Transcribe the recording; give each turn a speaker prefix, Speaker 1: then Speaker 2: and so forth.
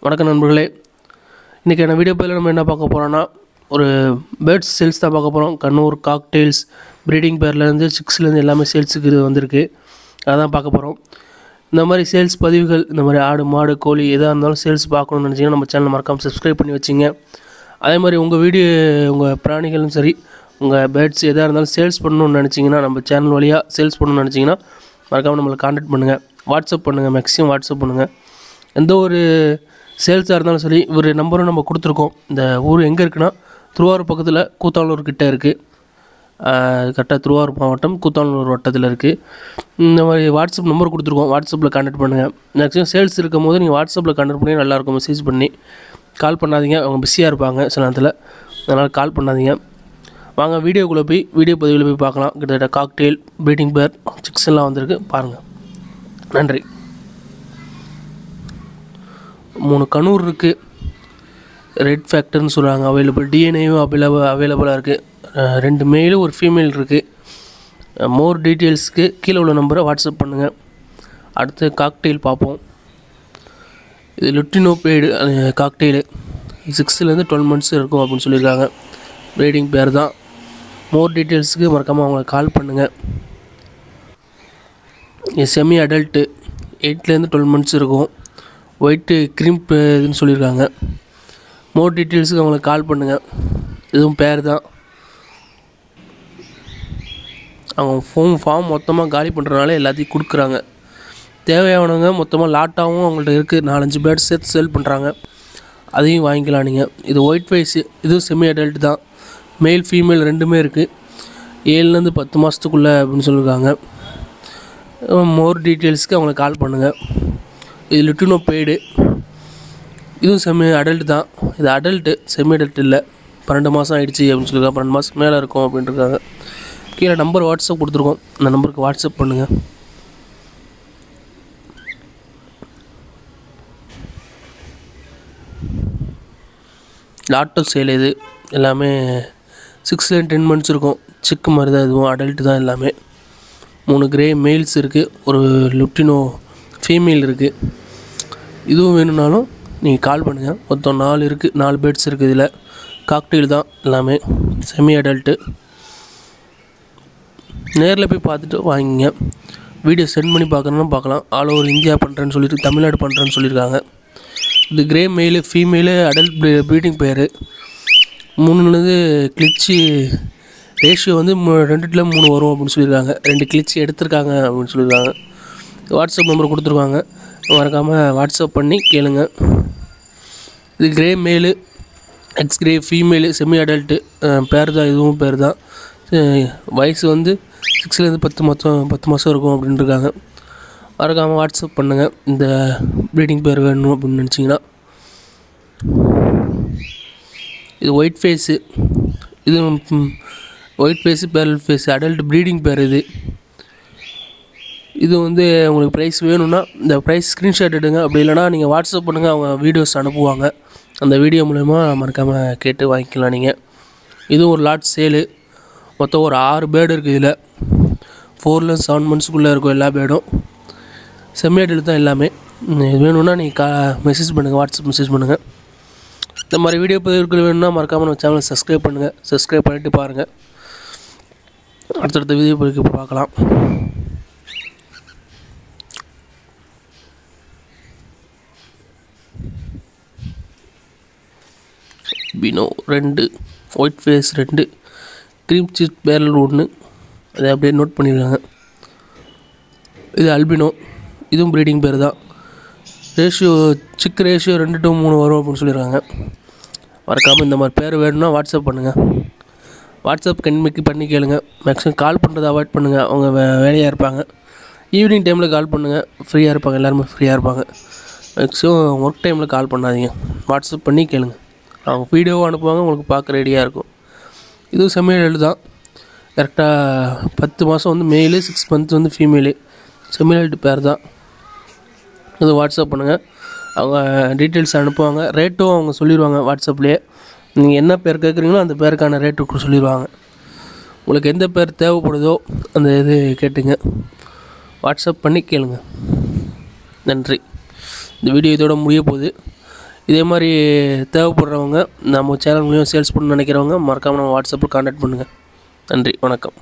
Speaker 1: வணக்கம் நண்பர்களே. இன்றைக்கான வீடியோ பதில் நம்ம என்ன பார்க்க போகிறோன்னா, ஒரு பேர்ட்ஸ் சேல்ஸ் தான் பார்க்க போகிறோம். கண்ணூர் காக்டெயில்ஸ் ப்ரீடிங் பேர்லேருந்து சிக்ஸ்லேருந்து எல்லாமே சேல்ஸுக்கு இது வந்திருக்கு. அதான் பார்க்க போகிறோம். இந்த மாதிரி சேல்ஸ் பதிவுகள், இந்த மாதிரி ஆடு மாடு கோழி எதாக இருந்தாலும் சேல்ஸ் பார்க்கணும்னு நினச்சிங்கன்னா நம்ம சேனலை மறக்காமல் சப்ஸ்கிரைப் பண்ணி வச்சிங்க. அதே மாதிரி உங்கள் வீடியோ, உங்கள் பிராணிகளும் சரி, உங்கள் பேர்ட்ஸ் எதாக இருந்தாலும் சேல்ஸ் பண்ணணும்னு நினச்சிங்கன்னா, நம்ம சேனல் வழியாக சேல்ஸ் பண்ணணும்னு நினச்சிங்கன்னா மறக்காமல் நம்மளை கான்டாக்ட் பண்ணுங்கள், வாட்ஸ்அப் பண்ணுங்கள், மேக்ஸிமம் வாட்ஸ்அப் பண்ணுங்கள். எந்த ஒரு சேல்ஸாக இருந்தாலும் சரி, ஒரு நம்பரும் நம்ம கொடுத்துருக்கோம். இந்த ஊர் எங்கே இருக்குன்னா, திருவாரூர் பக்கத்தில் கூத்தாநல்லூர் கிட்டே இருக்குது. கரெக்டாக திருவாரூர் மாவட்டம் கூத்தாநல்லூர் வட்டத்தில் இருக்குது. இந்த மாதிரி வாட்ஸ்அப் நம்பர் கொடுத்துருக்கோம். வாட்ஸ்அப்பில் கான்டாக்ட் பண்ணுங்கள். மேக்ஸிமம் சேல்ஸ் இருக்கும் போது நீங்கள் வாட்ஸ்அப்பில் கான்டாக்ட் பண்ணி நல்லாயிருக்கும். மெசேஜ் பண்ணி கால் பண்ணாதீங்க, அவங்க பிஸியாக இருப்பாங்க சில நேரத்தில். அதனால் கால் பண்ணாதீங்க. வாங்க வீடியோக்குள்ளே போய் வீடியோ பதிவில் போய் பார்க்கலாம். கிட்டத்தட்ட காக்டெயில் ப்ரீடிங் பேர் சிக்ஸ் எல்லாம் வந்திருக்கு, பாருங்கள். நன்றி. 3 கண்ணூர் இருக்குது. ரெட் ஃபேக்டர்னு சொல்கிறாங்க, அவைலபிள். டிஎன்ஏவும் அவைலபிளாக இருக்குது. 2 மேலு ஒரு ஃபீமேல் இருக்குது. மோர் டீட்டெயில்ஸ்க்கு கீழே உள்ள நம்பரை வாட்ஸ்அப் பண்ணுங்கள். அடுத்து காக்டெயில் பார்ப்போம். இது லுட்டினோ பெய்டு காக்டெயிலு 6லேருந்து 12 months இருக்கும் அப்படின்னு சொல்லியிருக்காங்க. ப்ரீடிங் பேர் தான். மோர் டீட்டெயில்ஸுக்கு மறக்காமல் அவங்களை கால் பண்ணுங்கள். இது செமி அடல்ட்டு 8லேருந்து 12 months இருக்கும். ஒயிட்டு க்ரீம்ப் இதுன்னு சொல்லியிருக்காங்க. மோர் டீட்டெயில்ஸுக்கு அவங்களுக்கு கால் பண்ணுங்கள். இதுவும் பேர் தான். அவங்க ஃபார்ம் மொத்தமாக காலி பண்ணுறதுனால எல்லாத்தையும் கொடுக்குறாங்க. தேவையானவங்க மொத்தமாக லாட்டாகவும் அவங்கள்ட்ட இருக்குது. 4-5 பேர்ட்ஸ் சேர்த்து சேல் பண்ணுறாங்க. அதையும் வாங்கிக்கலாம் நீங்கள். இது ஒயிட் ஃபேஸு, இதுவும் செமி அடல்ட் தான். மேல் ஃபீமேல் 2மே இருக்குது. 7லேருந்து 10 மாதத்துக்குள்ளே அப்படின்னு சொல்லியிருக்காங்க. மோர் டீட்டெயில்ஸ்க்கு அவங்களுக்கு கால் பண்ணுங்கள். இது லுட்டினோ பெய்டு, இதுவும் செமி அடல்ட் தான். இது அடல்ட்டு, செமி அடல்ட் இல்லை. 12 மாதம் ஆகிடுச்சி அப்படின்னு சொல்லியிருக்காங்க. 12 மாதம் மேலே இருக்கும் அப்படின்ட்டுருக்காங்க. கீழே நம்பர் வாட்ஸ்அப் கொடுத்துருக்கோம். அந்த நம்பருக்கு வாட்ஸ்அப் பண்ணுங்கள். லாட்டோ சேல் இது எல்லாமே 6 to 10 months இருக்கும். சிக்கு மாதிரி தான், இதுவும் அடல்ட்டு தான் எல்லாமே. 3 கிரே மேல்ஸ் இருக்குது, ஒரு லுட்டினோ ஃபீமேல் இருக்குது. இதுவும் வேணும்னாலும் நீங்கள் கால் பண்ணுங்கள். மொத்தம் 4 இருக்குது, 4 பேர்ட்ஸ் இருக்குது. இதில் காக்டெயில் தான் எல்லாமே, செமி அடல்ட்டு. நேரில் போய் பார்த்துட்டு வாங்கிங்க. வீடியோ சென்ட் பண்ணி பார்க்கணுன்னா பார்க்கலாம். ஆல் ஓவர் இந்தியா பண்ணுறேன்னு சொல்லிட்டு, தமிழ்நாடு பண்ணுறேன்னு சொல்லியிருக்காங்க. இது grey mail female adult breeding பேர். 3 கிளிச்சு ரேஷியோ வந்து 2-3 வரும் அப்படின்னு சொல்லியிருக்காங்க. 2 கிளிச்சு எடுத்திருக்காங்க அப்படின்னு சொல்லியிருக்காங்க. வாட்ஸ்அப் நம்பர் கொடுத்துருக்காங்க, மறக்காமல் வாட்ஸ்அப் பண்ணி கேளுங்க. இது கிரே மேலு, X grey female, semi adult பேர் தான். இதுவும் பேர் தான். வயசு வந்து 6லேருந்து 10 மாதம் இருக்கும் அப்படின்ட்டுருக்காங்க. மறக்காமல் வாட்ஸ்அப் பண்ணுங்கள். இந்த ப்ரீடிங் பேர் வேணும் அப்படின்னு நினச்சிங்கன்னா. இது ஒயிட் ஃபேஸு, இது white face pearl face adult breeding pair. இது வந்து உங்களுக்கு ப்ரைஸ் வேணும்னா இந்த ப்ரைஸ் ஸ்க்ரீன்ஷாட் எடுங்க. அப்படி இல்லைனா நீங்கள் வாட்ஸ்அப் பண்ணுங்கள், அவங்க வீடியோஸ் அனுப்புவாங்க. அந்த வீடியோ மூலமா மறக்காமல் கேட்டு வாங்கிக்கலாம் நீங்கள். இதுவும் ஒரு லாட் சேலு. மொத்தம் ஒரு 6 பேர்டு இருக்குது. இதில் 4 to 7 monthsக்குள்ளே இருக்கும் எல்லா பேர்டும். செம்மி அடல்ட் தான் எல்லாமே. இது வேணும்னா நீங்கள் மெசேஜ் பண்ணுங்கள், வாட்ஸ்அப் மெசேஜ் பண்ணுங்கள். இந்த மாதிரி வீடியோ பதிவுகள் வேணும்னா மறக்காமல் நம்ம சேனலை சப்ஸ்கிரைப் பண்ணுங்கள். சப்ஸ்கிரைப் பண்ணிவிட்டு பாருங்கள். அடுத்தடுத்த வீடியோ பதிவுக்கு பார்க்கலாம். பினோ 2, white face 2, cream cheese pearl 1. அதை அப்படியே நோட் பண்ணியிருக்காங்க. இது அல்பினோ, இதுவும் ப்ரீடிங் பேர் தான். ரேஷியோ சிக்கு ரேஷியோ 2 to 3 வரும் அப்படின்னு சொல்லியிருக்காங்க. மறக்காமல் இந்த மாதிரி பேர் வேணும்னா வாட்ஸ்அப் பண்ணுங்கள். வாட்ஸ்அப் கன்மிக்கு பண்ணி கேளுங்க. மேக்ஸிமம் கால் பண்ணுறதை அவாய்ட் பண்ணுங்கள். அவங்க வேலையாக இருப்பாங்க. ஈவினிங் டைமில் கால் பண்ணுங்கள், ஃப்ரீயாக இருப்பாங்க. எல்லாருமே ஃப்ரீயாக இருப்பாங்க. மேக்ஸிமம் ஒர்க் டைமில் கால் பண்ணாதீங்க. வாட்ஸ்அப் பண்ணி கேளுங்க. அவங்க வீடியோவும் அனுப்புவாங்க, உங்களுக்கு பார்க்க ரெடியாக இருக்கும். இதுவும் செமி அடல்ட் தான். கரெக்டாக 10 மாதம் வந்து மேலு, 6 months வந்து ஃபீமேலு. செமி அடல்ட் பேர் தான். இது வாட்ஸ்அப் பண்ணுங்கள், அவங்க டீட்டெயில்ஸ் அனுப்புவாங்க. ரேட்டும் அவங்க சொல்லிடுவாங்க வாட்ஸ்அப்லேயே. நீங்கள் என்ன பேர் கேட்குறீங்களோ அந்த பேருக்கான ரேட்டு சொல்லிடுவாங்க. உங்களுக்கு எந்த பேர் தேவைப்படுதோ அந்த இது கேட்டுங்க. வாட்ஸ்அப் பண்ணி கேளுங்க. நன்றி. இந்த வீடியோ இதோட முடிய போகுது. இதே மாதிரி தேவைப்படுறவங்க நம்ம சேனல் மூலியம் சேல்ஸ் பண்ணணும்னு நினைக்கிறவங்க மறக்காமல் நம்ம வாட்ஸ்அப்பில் கான்டாக்ட் பண்ணுங்கள். நன்றி, வணக்கம்.